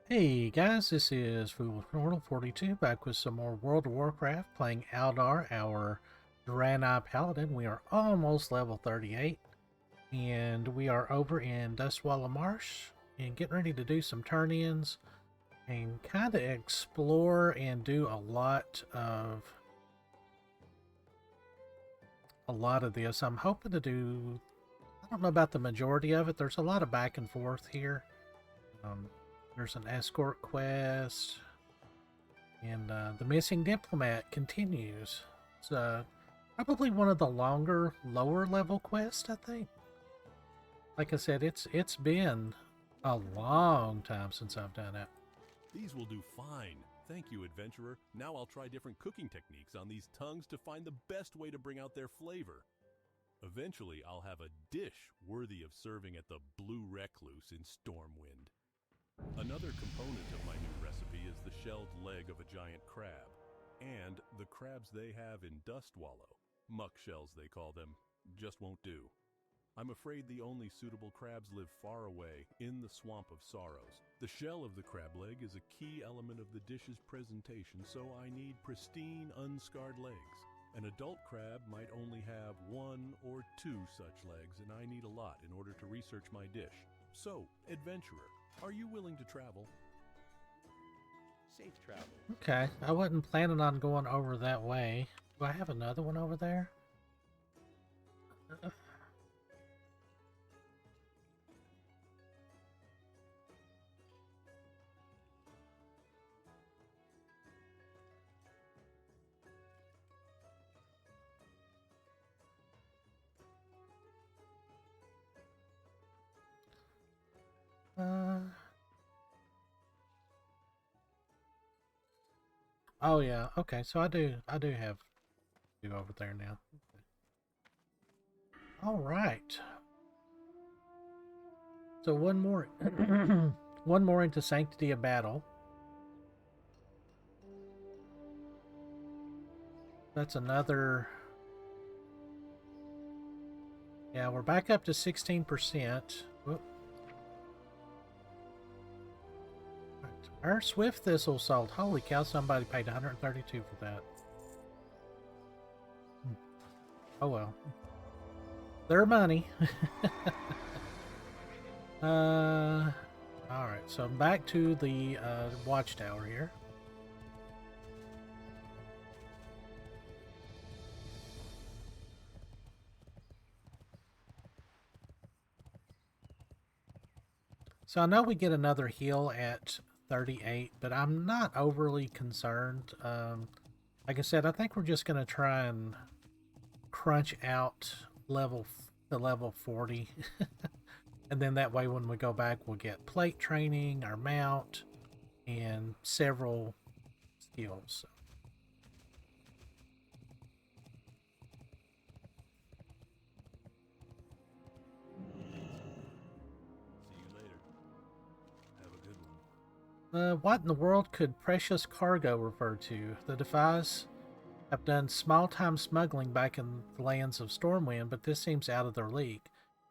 Hey guys, this is Fool42 back with some more World of Warcraft playing Aldar, our Draenei Paladin. We are almost level 38 and we are over in Dustwallow Marsh and getting ready to do some turn-ins and kind of explore and do a lot of this. I'm hoping to do, I don't know about the majority of it. There's a lot of back and forth here. There's an escort quest, and the missing diplomat continues. It's probably one of the longer, lower level quests, I think. Like I said, it's been a long time since I've done it. These will do fine. Thank you, adventurer. Now I'll try different cooking techniques on these tongues to find the best way to bring out their flavor. Eventually, I'll have a dish worthy of serving at the Blue Recluse in Stormwind. Another component of my new recipe is the shelled leg of a giant crab, and the crabs they have in Dustwallow, muck shells they call them, just won't do. I'm afraid the only suitable crabs live far away, in the Swamp of Sorrows. The shell of the crab leg is a key element of the dish's presentation, so I need pristine, unscarred legs. An adult crab might only have 1 or 2 such legs, and I need a lot in order to research my dish. So, adventurer, are you willing to travel? Safe travel. Okay, I wasn't planning on going over that way. Do I have another one over there? Oh yeah, okay, so I do have you over there now. Okay. All right. So one more one more into Sanctity of Battle. That's another. Yeah, we're back up to 16%. Whoop. Our Swift Thistle sold. Holy cow, somebody paid 132 for that. Oh well. Their money. Alright, so back to the watchtower here. So I know we get another heal at 38, but I'm not overly concerned. Like I said, I think we're just going to try and crunch out the level 40. And then that way when we go back, we'll get plate training, our mount, and several skills. What in the world could precious cargo refer to? The Defies have done small-time smuggling back in the lands of Stormwind, but this seems out of their league.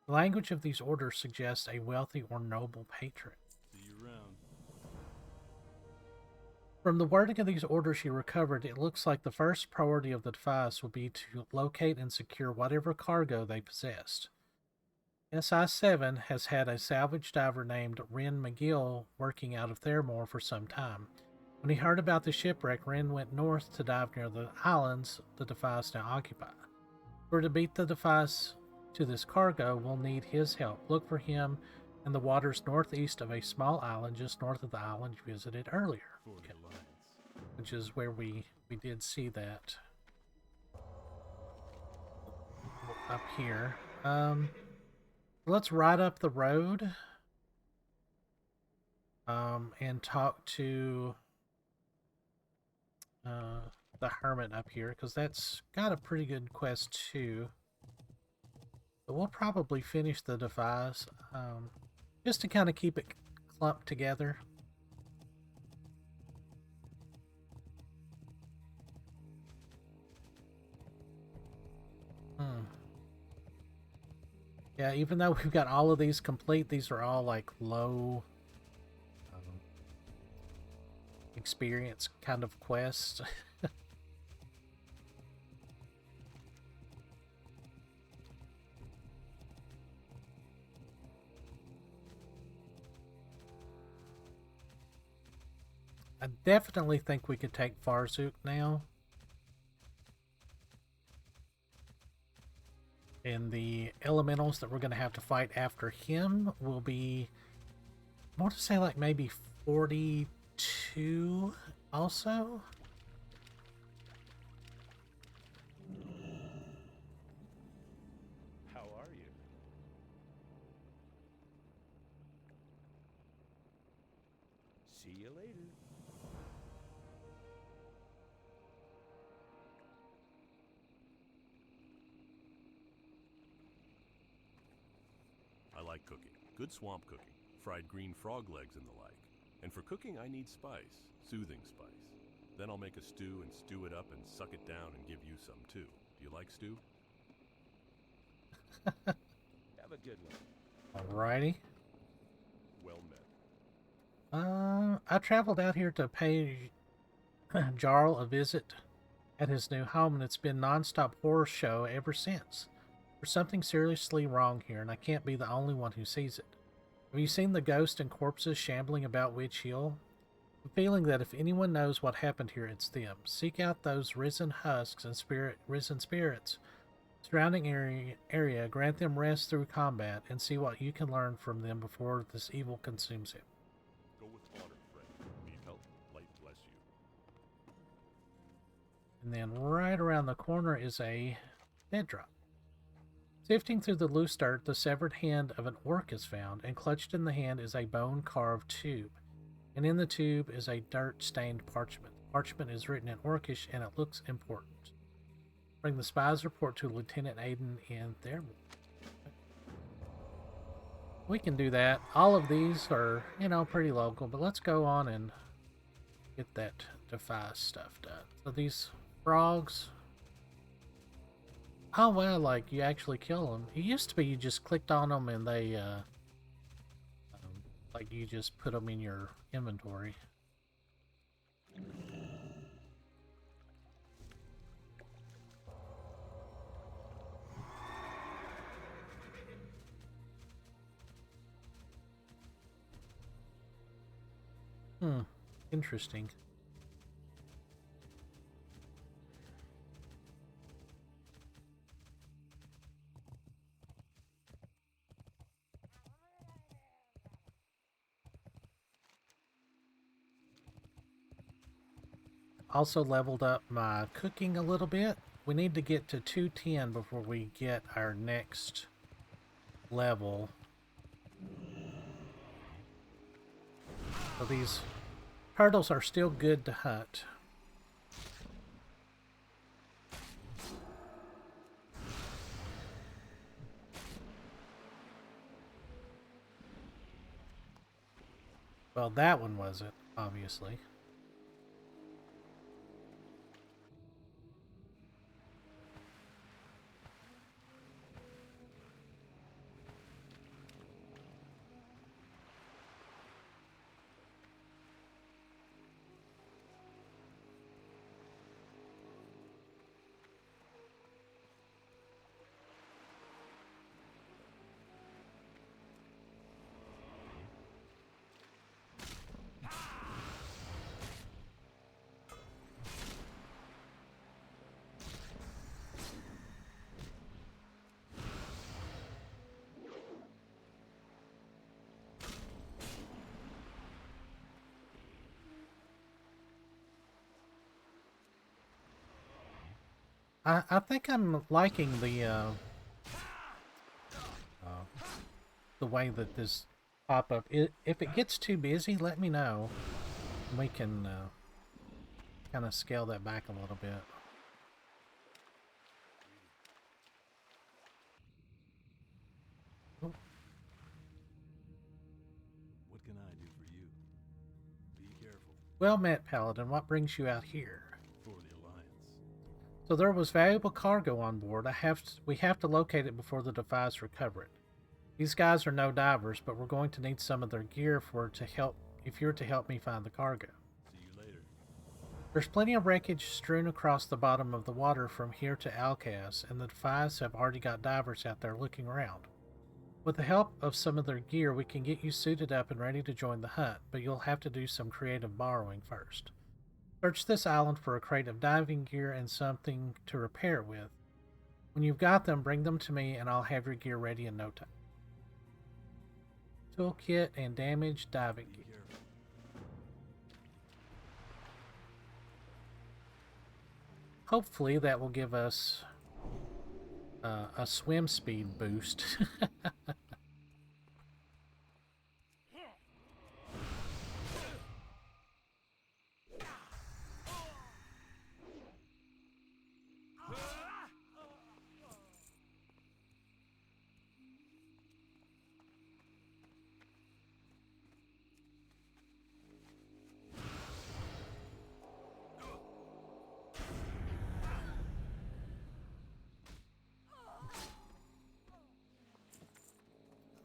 The language of these orders suggests a wealthy or noble patron. See you around. From the wording of these orders you recovered, it looks like the first priority of the Defies will be to locate and secure whatever cargo they possessed. SI-7 has had a salvage diver named Wren McGill working out of Theramore for some time. When he heard about the shipwreck, Wren went north to dive near the islands the Defies now occupy. For to beat the Defies to this cargo, we'll need his help. Look for him in the waters northeast of a small island just north of the island you visited earlier. Okay. Which is where we did see that up here. Let's ride up the road and talk to the hermit up here, because that's got a pretty good quest too. But we'll probably finish the Defies just to kind of keep it clumped together. Yeah, even though we've got all of these complete, these are all like low experience kind of quest. I definitely think we could take Farzuk now. And the elementals that we're going to have to fight after him will be, I want to say like maybe 42 also. How are you? See you later. I like cooking. Good swamp cooking. Fried green frog legs and the like. And for cooking, I need spice. Soothing spice. Then I'll make a stew and stew it up and suck it down and give you some too. Do you like stew? Have a good one. Alrighty. Well met. I traveled out here to pay Jarl a visit at his new home, and it's been non-stop horror show ever since. There's something seriously wrong here, and I can't be the only one who sees it. Have you seen the ghosts and corpses shambling about Witch Hill? I'm feeling that if anyone knows what happened here, it's them. Seek out those risen husks and risen spirits surrounding area, grant them rest through combat, and see what you can learn from them before this evil consumes him. Go with honor, friend. Need help? Light bless you. And then right around the corner is a dead drop. Sifting through the loose dirt, the severed hand of an orc is found, and clutched in the hand is a bone-carved tube. And in the tube is a dirt-stained parchment. The parchment is written in Orcish, and it looks important. Bring the spy's report to Lieutenant Addon in there. We can do that. All of these are, you know, pretty local, but let's go on and get that Defy stuff done. So these frogs... Oh, well, like, you actually kill them. It used to be you just clicked on them and they, like, you just put them in your inventory. Interesting. Also leveled up my cooking a little bit. We need to get to 210 before we get our next level. So these turtles are still good to hunt. Well, that one wasn't, obviously. I think I'm liking the way that this pop-up... If it gets too busy, let me know. We can kind of scale that back a little bit. What can I do for you? Be careful. Well met, Paladin. What brings you out here? For the Alliance. So there was valuable cargo on board. We have to locate it before the Defies recover it. These guys are no divers, but we're going to need some of their gear if you're to help me find the cargo. See you later. There's plenty of wreckage strewn across the bottom of the water from here to Alcaz, and the Defias have already got divers out there looking around. With the help of some of their gear, we can get you suited up and ready to join the hunt, but you'll have to do some creative borrowing first. Search this island for a crate of diving gear and something to repair it with. When you've got them, bring them to me and I'll have your gear ready in no time. Toolkit and damaged diving gear. Hopefully that will give us a swim speed boost.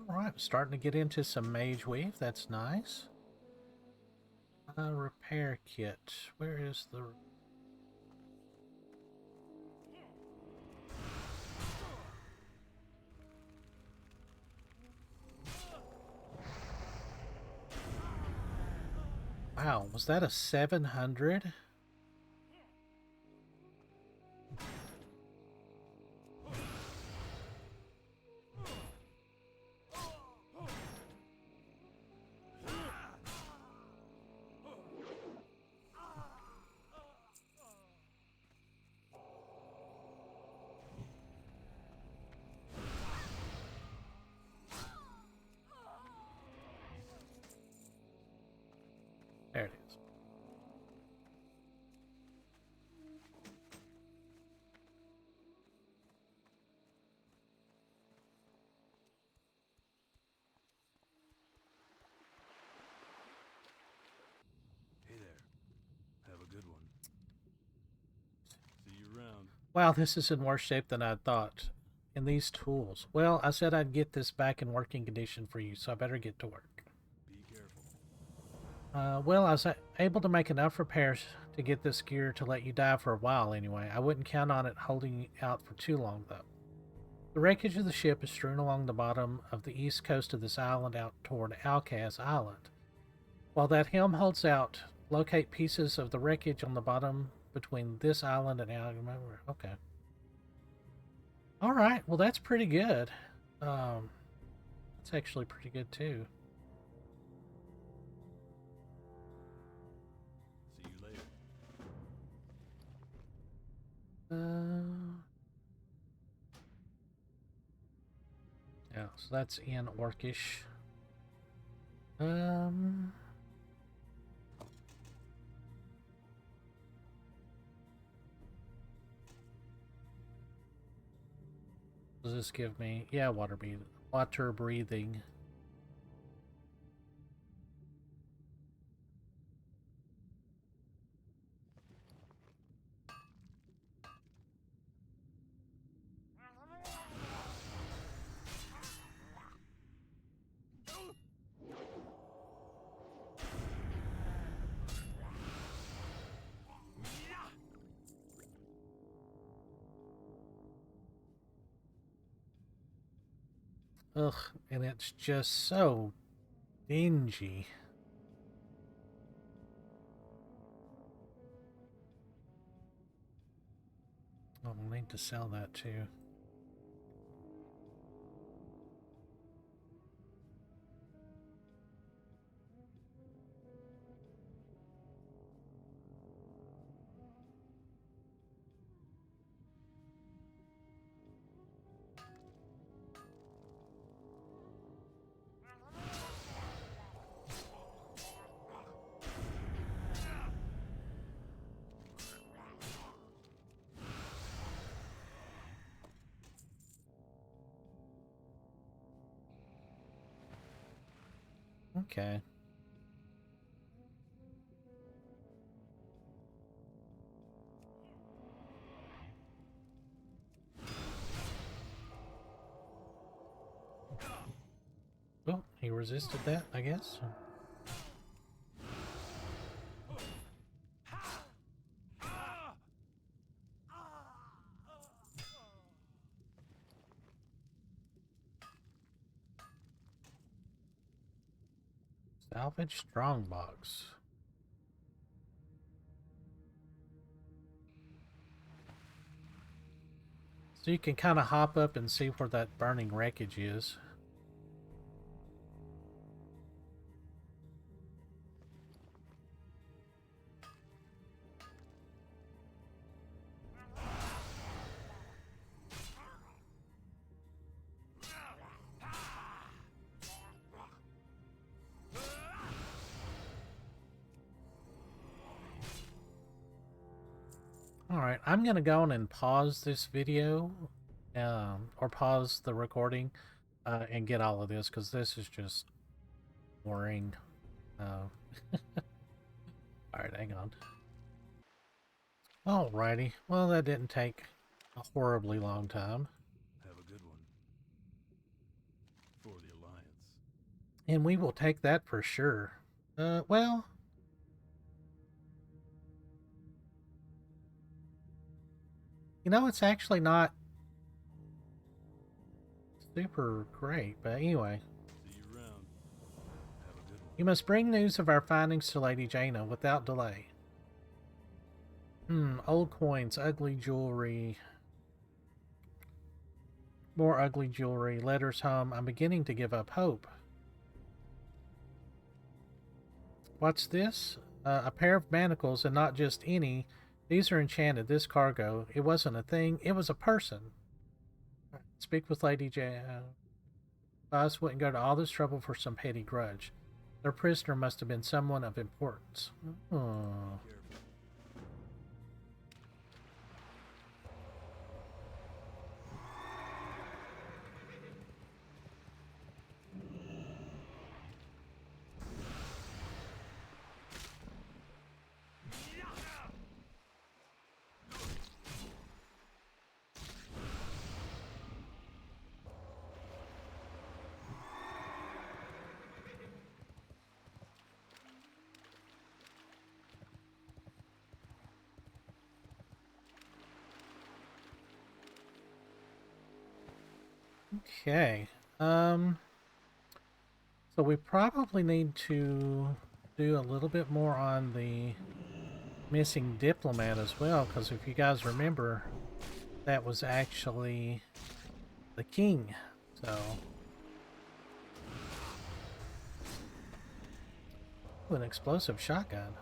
Alright, starting to get into some mage weave. That's nice. Repair kit. Where is the... Wow, was that a 700? There it is. Hey there. Have a good one. See you around. Wow, this is in worse shape than I thought. And these tools. Well, I said I'd get this back in working condition for you, so I better get to work. Be careful. Well, I was able to make enough repairs to get this gear to let you dive for a while anyway. I wouldn't count on it holding out for too long, though. The wreckage of the ship is strewn along the bottom of the east coast of this island out toward Alcaz Island. While that helm holds out, locate pieces of the wreckage on the bottom between this island and Alcaz. Okay. Alright, well that's pretty good. That's actually pretty good too. See you later. Yeah, so that's in Orcish. Does this give me? Yeah, water breathing. Water breathing. Ugh, and it's just so dingy. Oh, we'll need to sell that too. Okay. Well, he resisted that, I guess. Salvage strongbox. So you can kind of hop up and see where that burning wreckage is. Alright, I'm going to go on and pause this video, or pause the recording, and get all of this, because this is just boring. Alright, hang on. Alrighty, well that didn't take a horribly long time. Have a good one. For the Alliance. And we will take that for sure. Well... You know, it's actually not super great, but anyway. See you around. Have a good one. You must bring news of our findings to Lady Jaina without delay. Old coins, ugly jewelry. More ugly jewelry, letters home. I'm beginning to give up hope. What's this? A pair of manacles, and not just any. These are enchanted. This cargo, it wasn't a thing, it was a person. Speak with Lady Jaina. Us wouldn't go to all this trouble for some petty grudge. Their prisoner must have been someone of importance. Oh. Okay. So we probably need to do a little bit more on the missing diplomat as well, because if you guys remember, that was actually the king. So ooh, an explosive shotgun.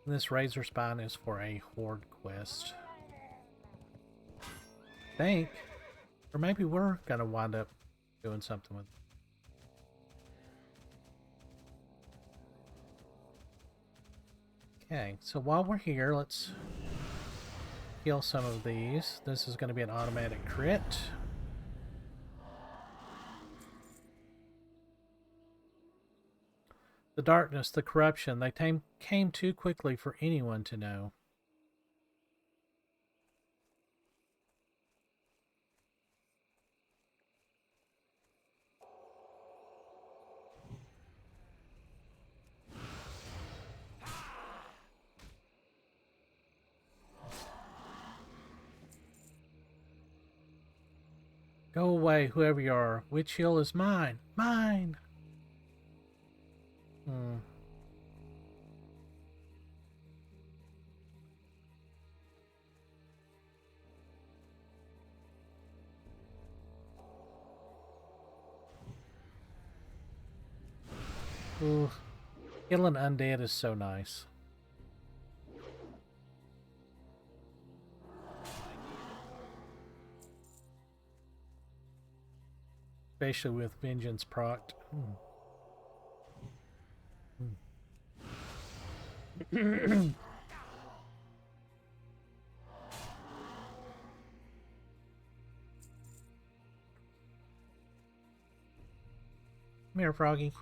This razor spine is for a horde quest. I think. Or maybe we're gonna wind up doing something with it. Okay, so while we're here, let's kill some of these. This is gonna be an automatic crit. The darkness, the corruption, they came too quickly for anyone to know. Go away, whoever you are. Witch Hill is mine. Mine! Ooh, killing undead is so nice. Especially with Vengeance procced. Come here, Froggy.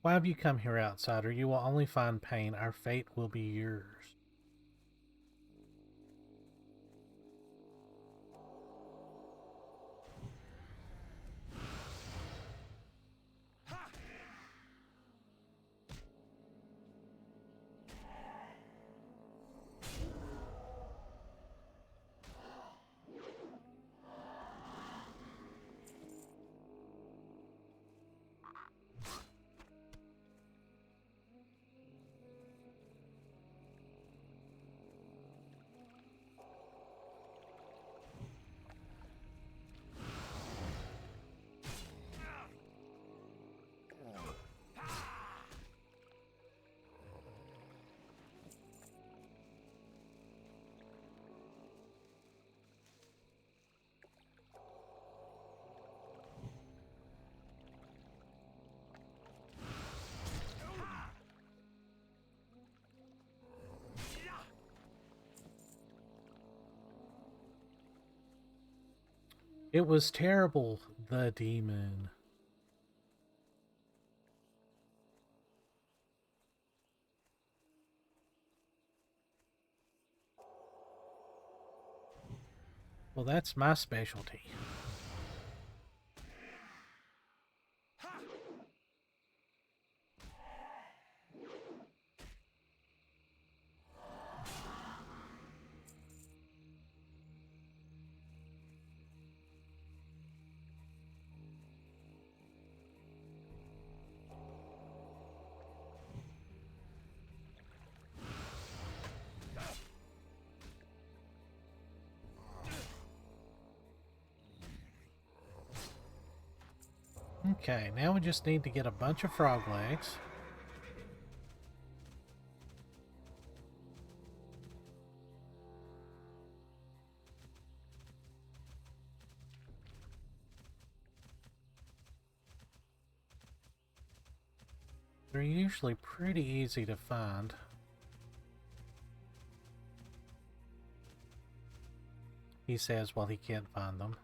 Why have you come here, outsider? You will only find pain. Our fate will be yours. It was terrible, the demon. Well, that's my specialty. Okay, now we just need to get a bunch of frog legs. They're usually pretty easy to find. He says while he can't find them.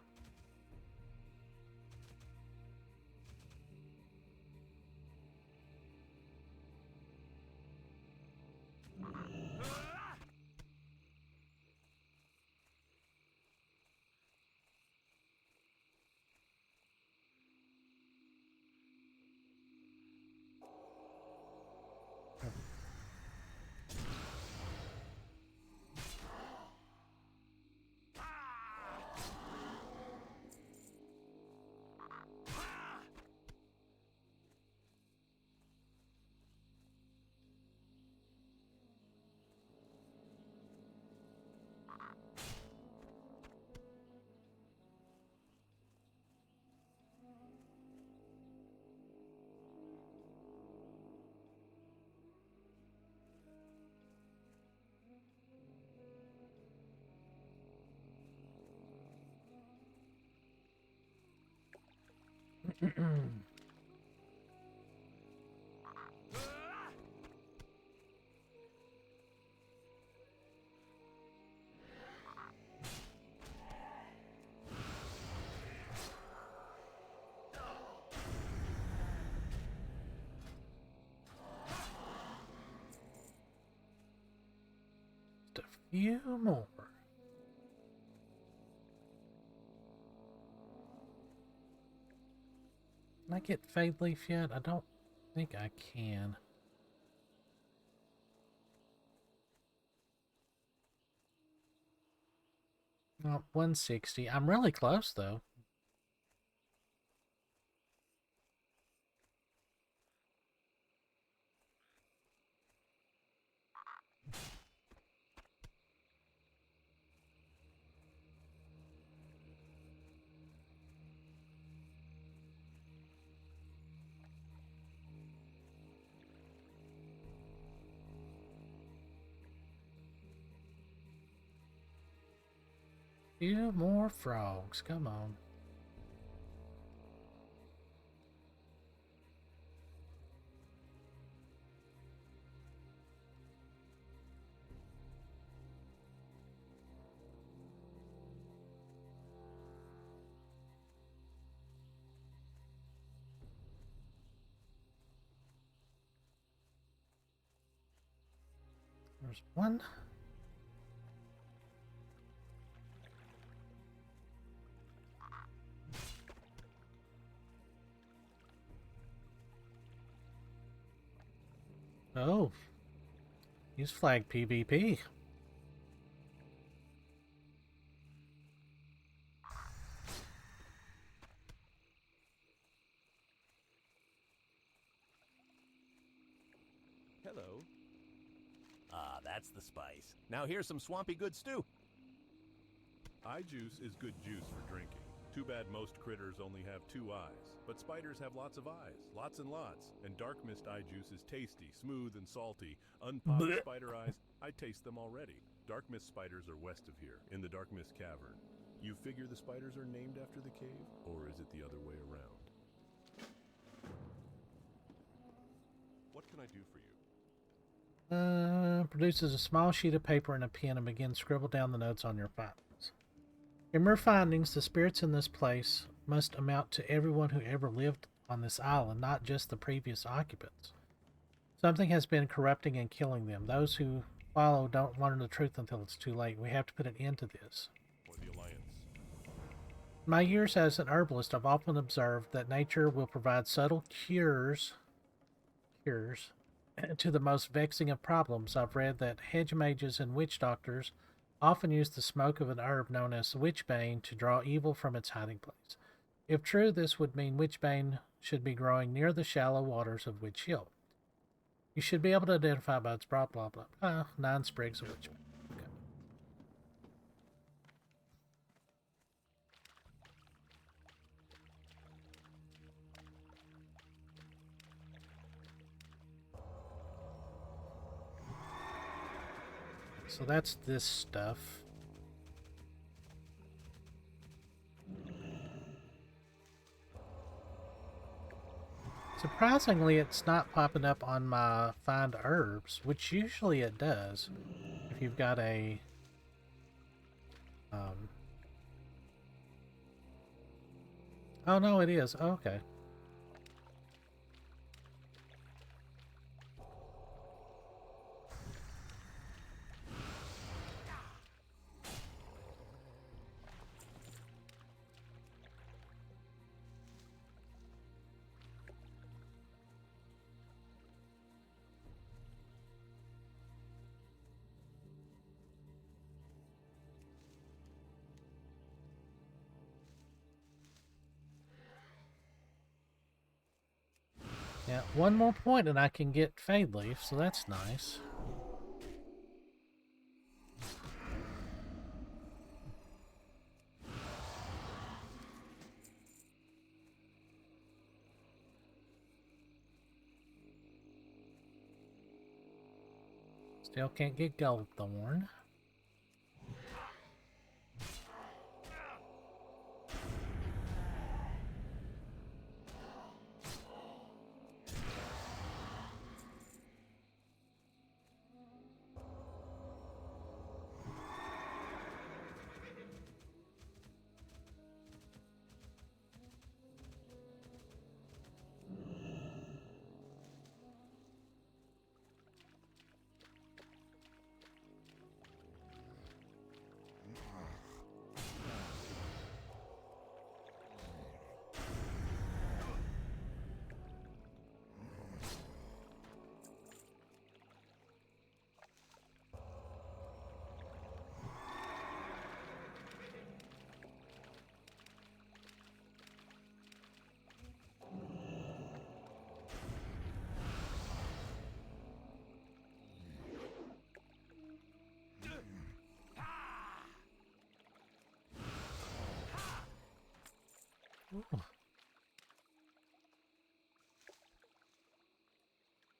Just a few more. Can I get Fade Leaf yet? I don't think I can. Oh, 160. I'm really close, though. Few more frogs. Come on. There's one. Oh, use flag PvP. Hello. Ah, that's the spice. Now here's some swampy good stew. Eye juice is good juice for drinking. Too bad most critters only have 2 eyes. But spiders have lots of eyes, lots and lots. And dark mist eye juice is tasty, smooth, and salty. Unpopped Blech. spider eyes, I taste them already. Dark mist spiders are west of here, in the dark mist cavern. You figure the spiders are named after the cave? Or is it the other way around? What can I do for you? Produces a small sheet of paper and a pen and begins to scribble down the notes on your findings. In your findings, the spirits in this place must amount to everyone who ever lived on this island, not just the previous occupants. Something has been corrupting and killing them. Those who follow don't learn the truth until it's too late. We have to put an end to this. Or the Alliance? In my years as an herbalist, I've often observed that nature will provide subtle cures to the most vexing of problems. I've read that hedge mages and witch doctors often use the smoke of an herb known as witchbane to draw evil from its hiding place. If true, this would mean witchbane should be growing near the shallow waters of Witch Hill. You should be able to identify by its blah blah blah. 9 sprigs of witchbane. Okay. So that's this stuff. Surprisingly, it's not popping up on my find herbs, which usually it does. If you've got a oh no, it is. Oh, okay. Yeah, one more point and I can get Fade Leaf, so that's nice. Still can't get Gold Thorn. Ooh.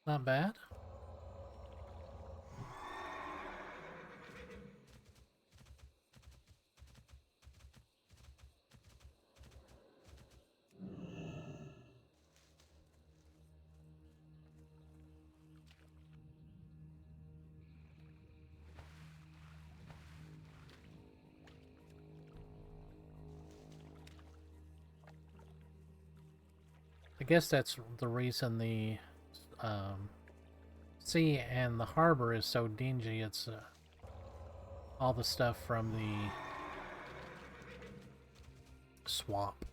Not bad. I guess that's the reason the sea and the harbor is so dingy. It's all the stuff from the swamp.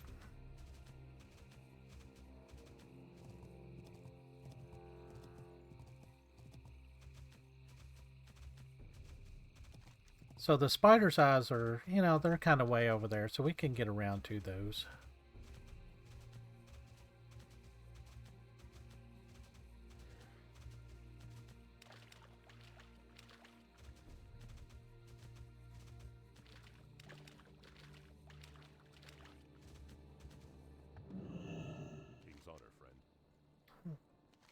So the spider's eyes are, you know, they're kind of way over there, so we can get around to those. King's honor, friend.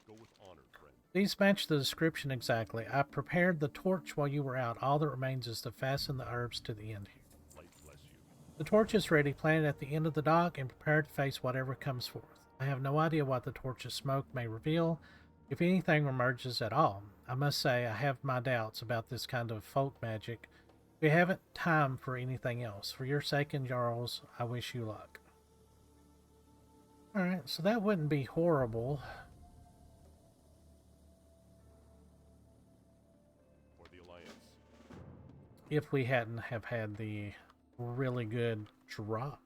Go with honor, friend. These match the description exactly. I prepared the torch while you were out. All that remains is to fasten the herbs to the end here. Light bless you. The torch is ready, planted at the end of the dock, and prepared to face whatever comes forth. I have no idea what the torch's smoke may reveal, if anything emerges at all. I must say I have my doubts about this kind of folk magic. We haven't time for anything else. For your sake and Jarl's, I wish you luck. Alright, so that wouldn't be horrible. For the Alliance. If we hadn't have had the really good drop.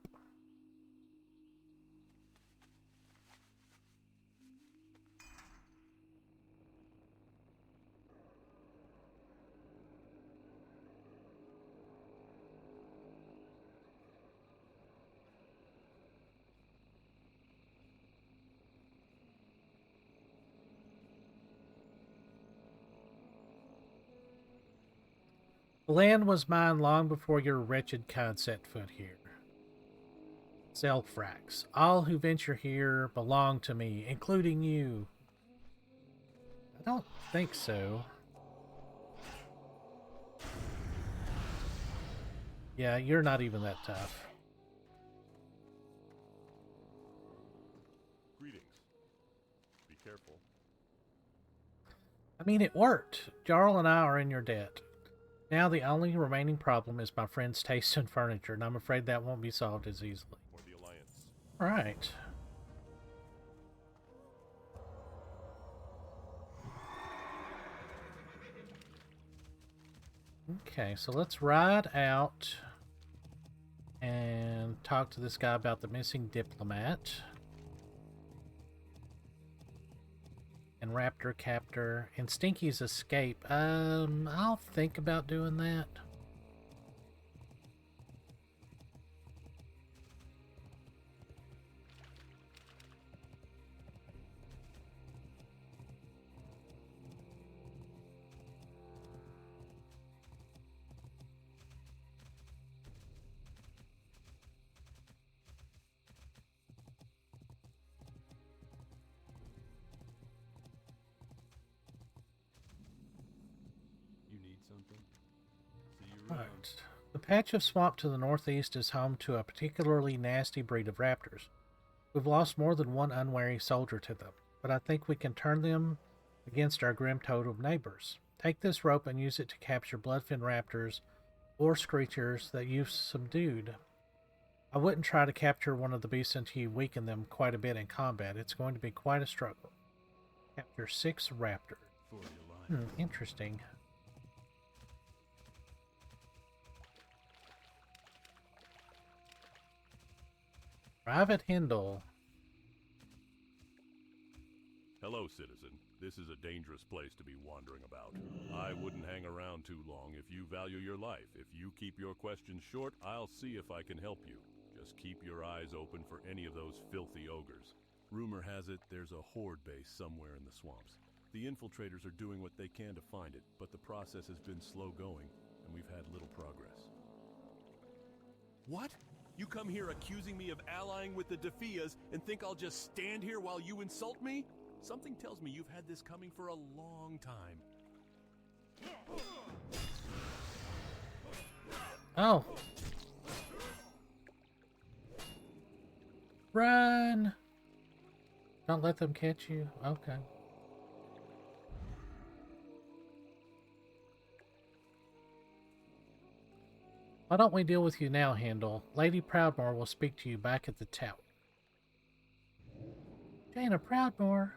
The land was mine long before your wretched kind set foot here. Zelfrax, all who venture here belong to me, including you. I don't think so. Yeah, you're not even that tough. Greetings. Be careful. I mean, it worked. Jarl and I are in your debt. Now the only remaining problem is my friend's taste in furniture, and I'm afraid that won't be solved as easily. For the Alliance. Alright. Okay, so let's ride out and talk to this guy about the missing diplomat. And Raptor Captor and Stinky's escape. I'll think about doing that. Right. The patch of swamp to the northeast is home to a particularly nasty breed of raptors. We've lost more than one unwary soldier to them, but I think we can turn them against our grim totem neighbors. Take this rope and use it to capture bloodfin raptors or screechers that you've subdued. I wouldn't try to capture one of the beasts until you weaken them quite a bit in combat. It's going to be quite a struggle. Capture 6 raptors. Interesting. Private Hindle. Hello, citizen. This is a dangerous place to be wandering about. I wouldn't hang around too long if you value your life. If you keep your questions short, I'll see if I can help you. Just keep your eyes open for any of those filthy ogres. Rumor has it there's a horde base somewhere in the swamps. The infiltrators are doing what they can to find it, but the process has been slow going, and we've had little progress. What? You come here accusing me of allying with the Defias and think I'll just stand here while you insult me? Something tells me you've had this coming for a long time. Oh. Run! Don't let them catch you. Okay. Why don't we deal with you now, Handel? Lady Proudmoore will speak to you back at the tower. Jaina Proudmoore.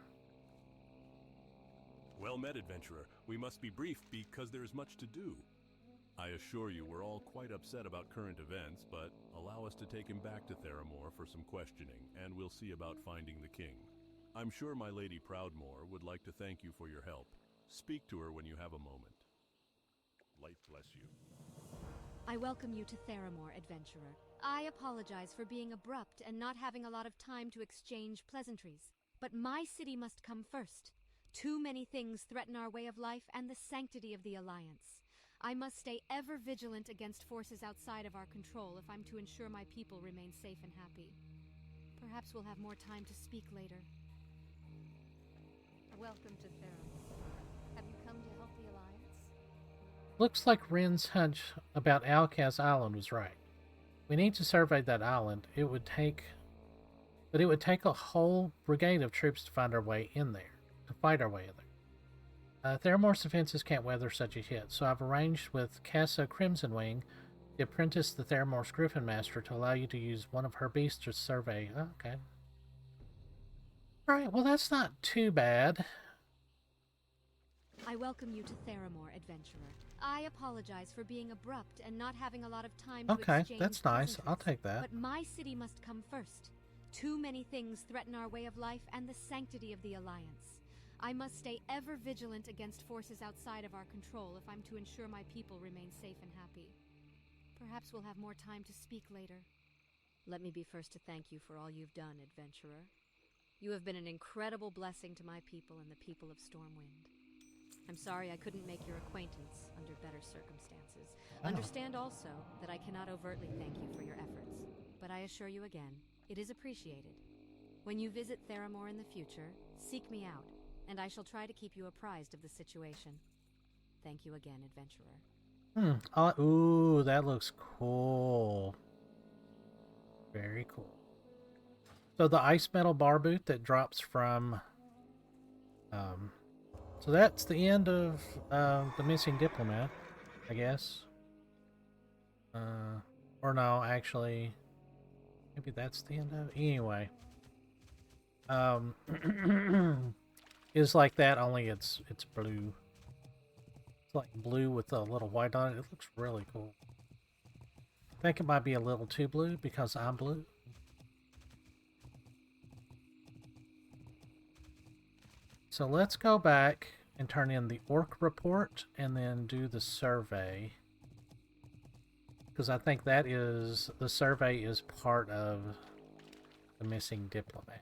Well Well met, adventurer. We must be brief because there is much to do. I assure you we're all quite upset about current events, but allow us to take him back to Theramore for some questioning, and we'll see about finding the king. I'm sure my Lady Proudmoore would like to thank you for your help. Speak to her when you have a moment. Light bless you. I welcome you to Theramore, adventurer. I apologize for being abrupt and not having a lot of time to exchange pleasantries. But my city must come first. Too many things threaten our way of life and the sanctity of the Alliance. I must stay ever vigilant against forces outside of our control if I'm to ensure my people remain safe and happy. Perhaps we'll have more time to speak later. Welcome to Theramore. Have you come to help the Alliance? Looks like Ren's hunch about Alcaz Island was right. We need to survey that island. But it would take a whole brigade of troops to find our way in there. To fight our way in there. Theramore's defenses can't weather such a hit, so I've arranged with Casa Crimsonwing, the apprentice to Theramore's Griffin Master, to allow you to use one of her beasts to survey. Oh, okay. Alright, well that's not too bad. I welcome you to Theramore, adventurer. I apologize for being abrupt and not having a lot of time to exchange Okay, that's nice. I'll take that. But my city must come first. Too many things threaten our way of life and the sanctity of the Alliance. I must stay ever vigilant against forces outside of our control if I'm to ensure my people remain safe and happy. Perhaps we'll have more time to speak later. Let me be first to thank you for all you've done, adventurer. You have been an incredible blessing to my people and the people of Stormwind. I'm sorry I couldn't make your acquaintance under better circumstances. Oh. Understand also that I cannot overtly thank you for your efforts, but I assure you again, it is appreciated. When you visit Theramore in the future, seek me out, and I shall try to keep you apprised of the situation. Thank you again, adventurer. Ooh, that looks cool. Very cool. So the ice metal bar boot that drops from... so that's the end of the missing diplomat, I guess. Or no, actually... Maybe that's the end of it? Anyway. Is like that, only it's blue. It's like blue with a little white on it. It looks really cool. I think it might be a little too blue because I'm blue. So let's go back and turn in the orc report and then do the survey. Because I think that is, the survey is part of the missing diplomat.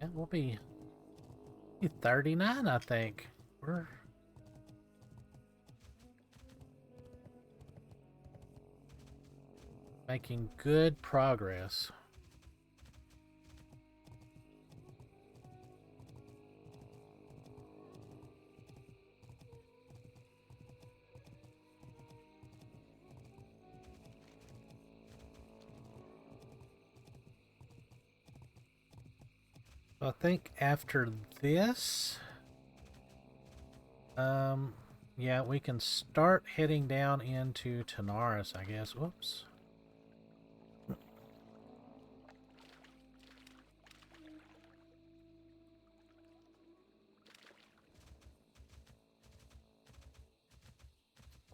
Yeah, we'll be 39, I think. We're making good progress. I think after this, yeah, we can start heading down into Tanaris, I guess. Whoops.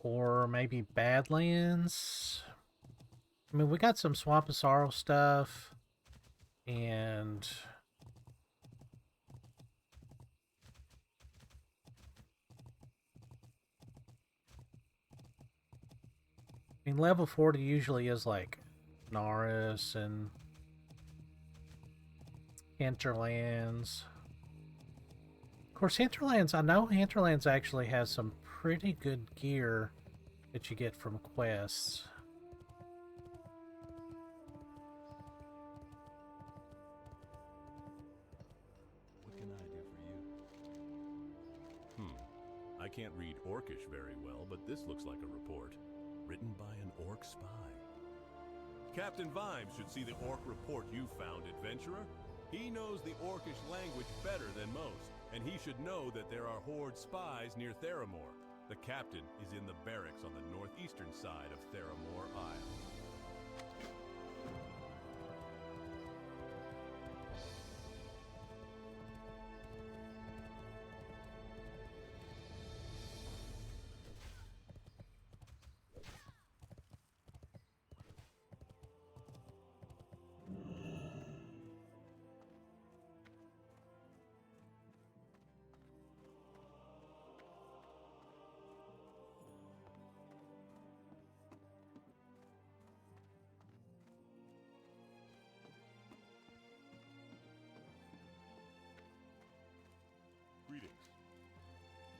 Or maybe Badlands. I mean, we got some Swamp of Sorrow stuff, and I mean, level 40 usually is like Naris and Hinterlands. Of course, Hinterlands, I know Hinterlands actually has some pretty good gear that you get from quests. What can I do for you? I can't read Orcish very well, but this looks like a report. Written by an orc spy. Captain Vimes should see the orc report you found, adventurer. He knows the Orcish language better than most. And he should know that there are Horde spies near Theramore. The captain is in the barracks on the northeastern side of Theramore Isle. Greetings.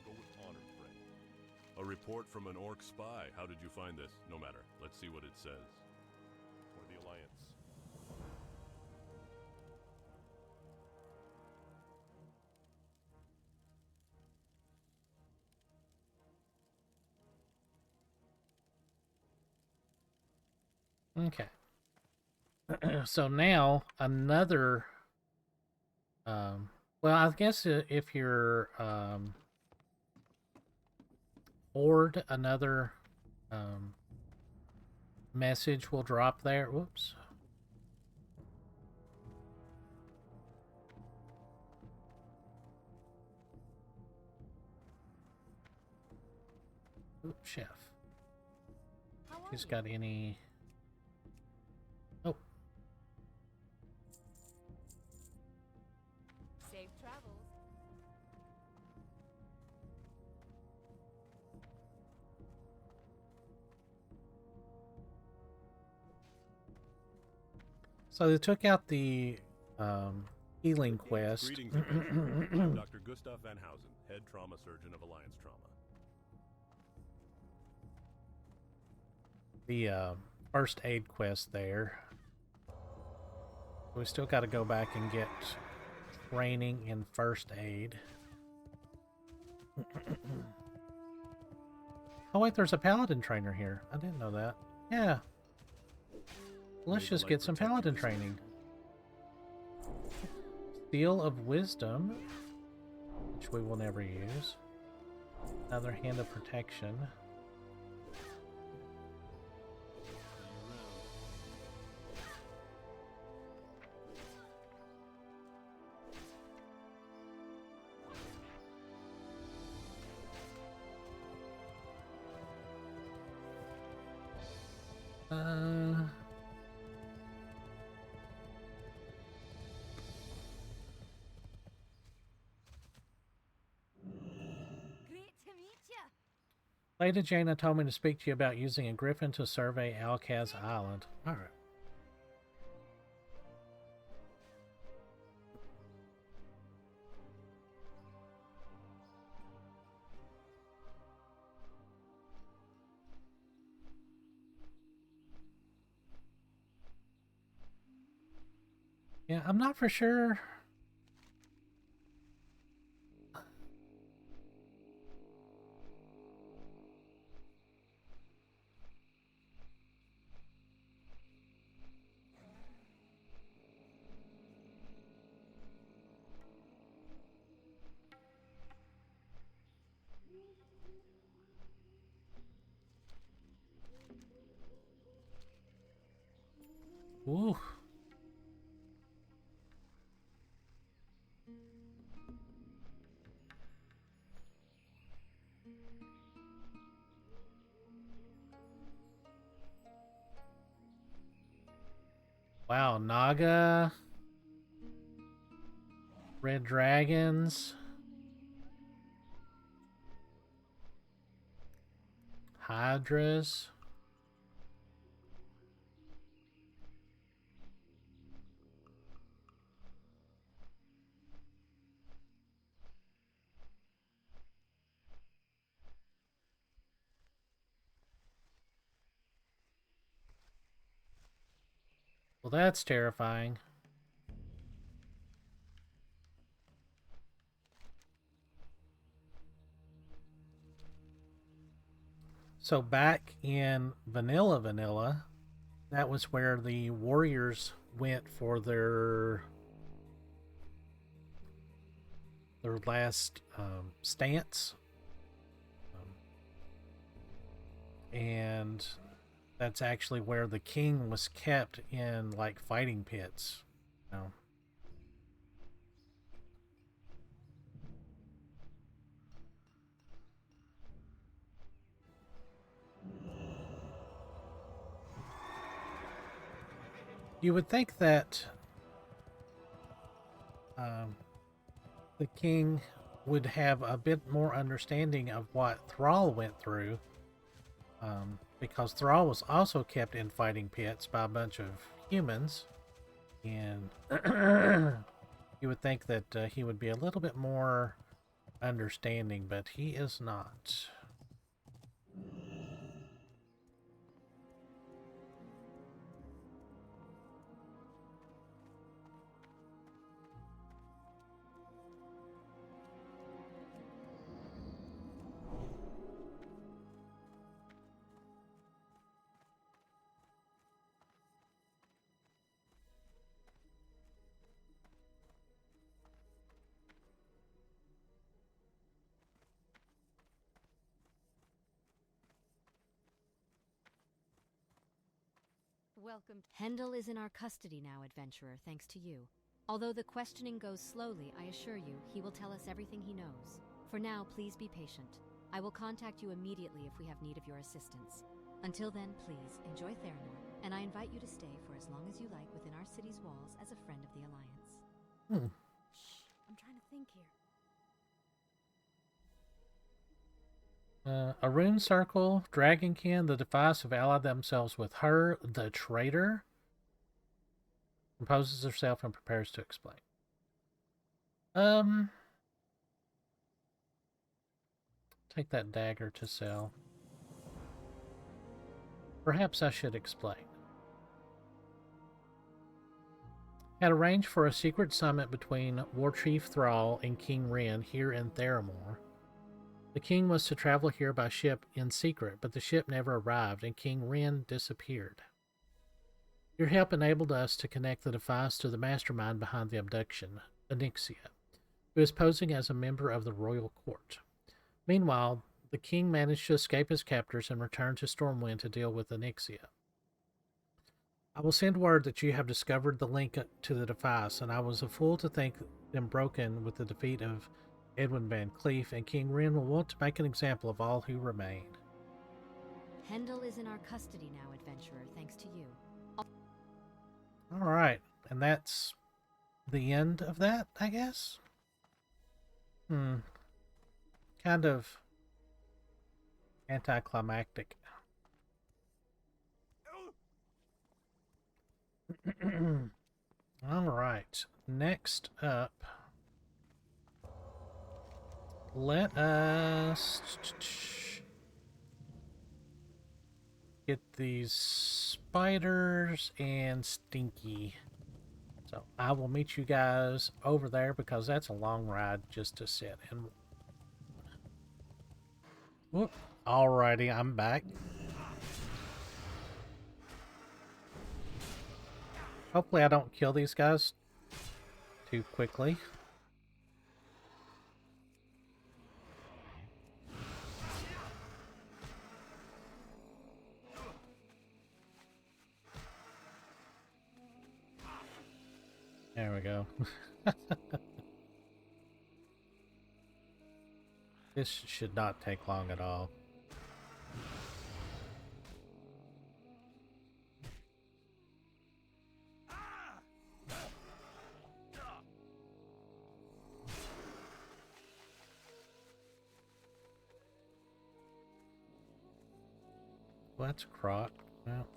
Go with honor, friend. A report from an orc spy. How did you find this? No matter. Let's see what it says. For the Alliance. Okay. So now another well, I guess if you're Horde, another message will drop there. Whoops. Oops, chef. He's got any... Oh. Safe travels. So they took out the healing Yes, quest. Greetings, adventurer. I'm Dr. Gustav Van Housen, head trauma surgeon of Alliance Trauma. The first aid quest there. We still got to go back and get training in first aid. Oh wait, there's a paladin trainer here. I didn't know that. Yeah. Let's just get some paladin training. Seal of Wisdom, which we will never use. Another Hand of Protection. Great to meet you. Lady Jaina told me to speak to you about using a griffin to survey Alcaz Island. Alright. Yeah, I'm not for sure. Ooh. Wow, Naga, Red Dragons, Hydras. Well, that's terrifying. So back in Vanilla, that was where the warriors went for their their last stance, and that's actually where the king was kept in like fighting pits. You know. You would think that the king would have a bit more understanding of what Thrall went through, because Thrall was also kept in fighting pits by a bunch of humans, and you would think that he would be a little bit more understanding, but he is not. Welcome. Hendel is in our custody now, adventurer, thanks to you. Although the questioning goes slowly, I assure you, he will tell us everything he knows. For now, please be patient. I will contact you immediately if we have need of your assistance. Until then, please, enjoy Theramore, and I invite you to stay for as long as you like within our city's walls as a friend of the Alliance. Shh, I'm trying to think here. A rune circle, Dragonkin, the device have allied themselves with her, the traitor. Composes herself and prepares to explain. Take that dagger to sell. Perhaps I should explain. Had arranged for a secret summit between War Chief Thrall and King Wren here in Theramore. The king was to travel here by ship in secret, but the ship never arrived and King Wren disappeared. Your help enabled us to connect the device to the mastermind behind the abduction, Onyxia, who is posing as a member of the royal court. Meanwhile, the king managed to escape his captors and return to Stormwind to deal with Onyxia. I will send word that you have discovered the link to the device, and I was a fool to think them broken with the defeat of Edwin Van Cleef, and King Wren will want to make an example of all who remain. Hendel is in our custody now, adventurer, thanks to you. Alright, and that's the end of that, I guess? Kind of anticlimactic. Alright, next up, let us get these spiders and Stinky. So I will meet you guys over there because that's a long ride just to sit and... Whoop. Alrighty, I'm back. Hopefully I don't kill these guys too quickly. There we go. This should not take long at all. Well, that's a croc. Well.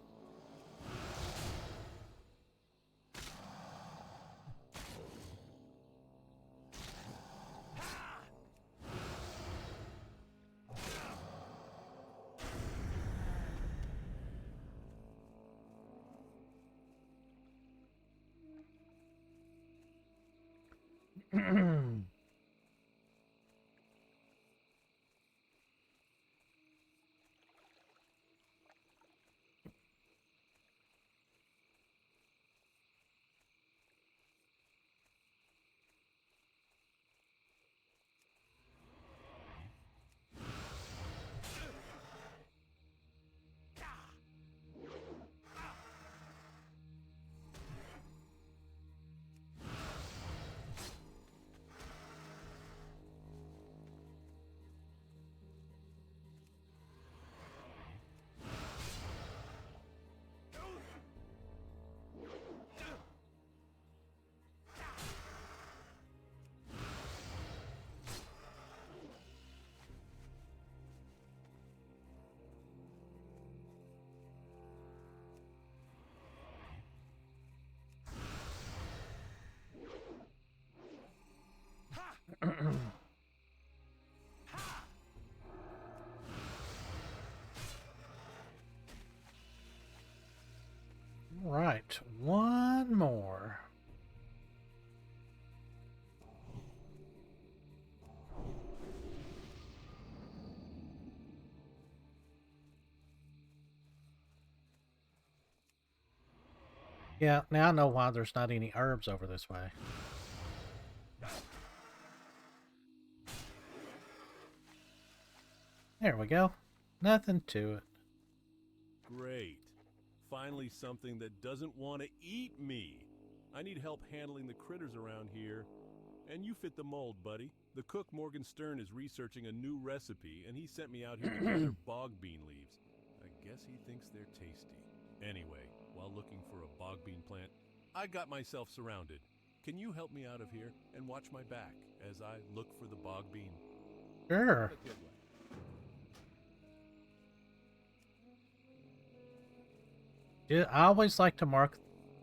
Right, one more. Yeah, now I know why there's not any herbs over this way. There we go. Nothing to it. Great. Finally something that doesn't want to eat me. I need help handling the critters around here. And you fit the mold, buddy. The cook Morgan Stern is researching a new recipe, and he sent me out here to gather bog bean leaves. I guess he thinks they're tasty. Anyway, while looking for a bog bean plant, I got myself surrounded. Can you help me out of here and watch my back as I look for the bog bean? Sure. Have a good one. I always like to mark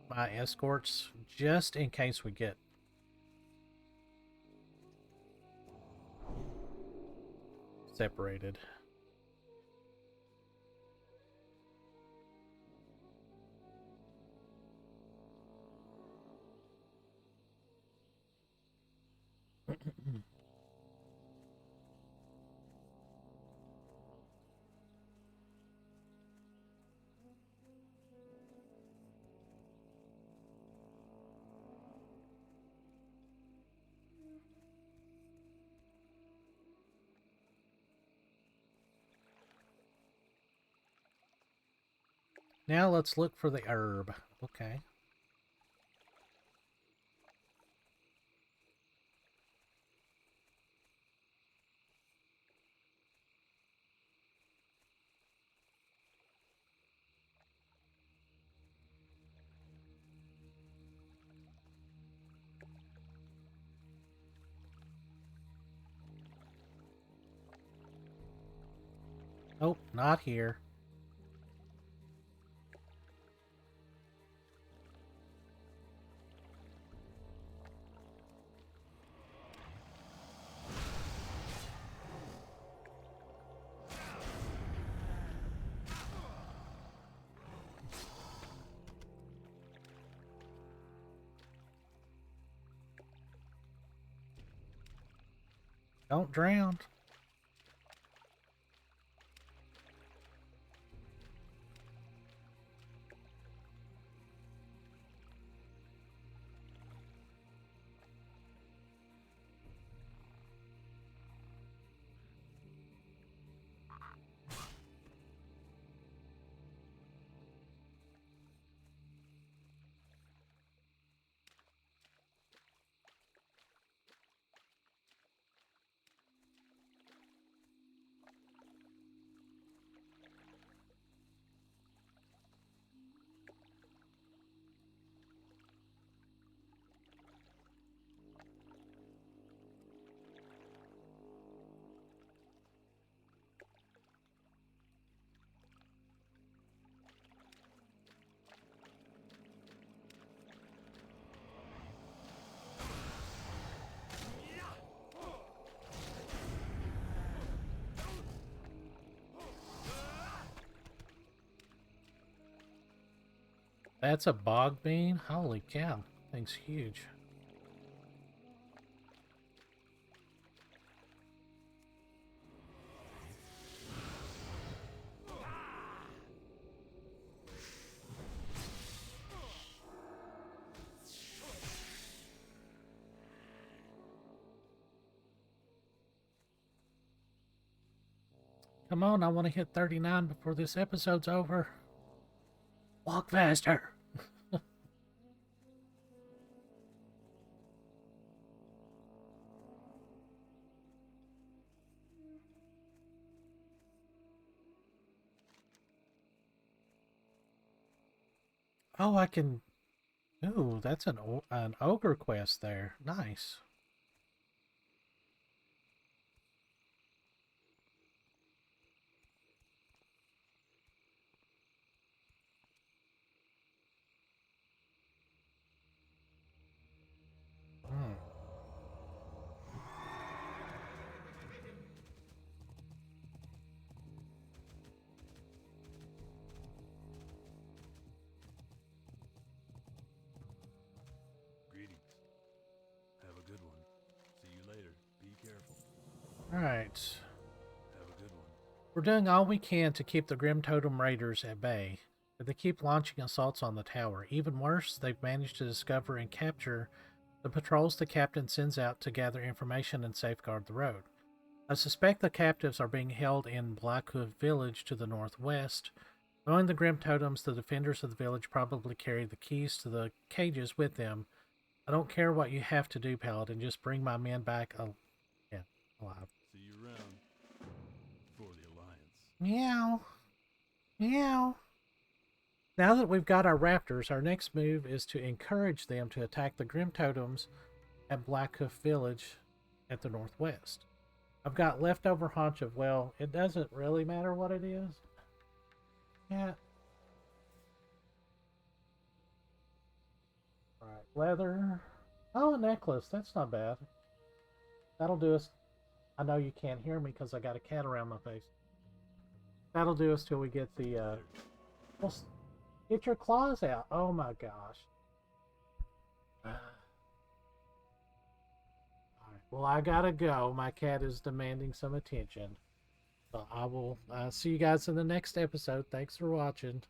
my escorts just in case we get separated. Now let's look for the herb. Okay. Oh, not here. Don't drown. That's a bog bean? Holy cow. Thing's huge. Come on, I want to hit 39 before this episode's over. Walk faster. Oh, I can... Ooh, that's an ogre quest there. Nice. Alright. Have a good one. We're doing all we can to keep the Grim Totem Raiders at bay, but they keep launching assaults on the tower. Even worse, they've managed to discover and capture the patrols the captain sends out to gather information and safeguard the road. I suspect the captives are being held in Blackhoof Village to the northwest. Knowing the Grim Totems, the defenders of the village probably carry the keys to the cages with them. I don't care what you have to do, Paladin. Just bring my men back alive. See you around. For the Alliance. Meow. Meow. Now that we've got our raptors, our next move is to encourage them to attack the Grim Totems at Blackhoof Village at the northwest. I've got leftover haunch of, well, it doesn't really matter what it is. Yeah. Alright, leather. Oh, a necklace. That's not bad. That'll do us. I know you can't hear me because I got a cat around my face. That'll do us till we get the, well, get your claws out. Oh my gosh. Well, I gotta go. My cat is demanding some attention. So I will see you guys in the next episode. Thanks for watching.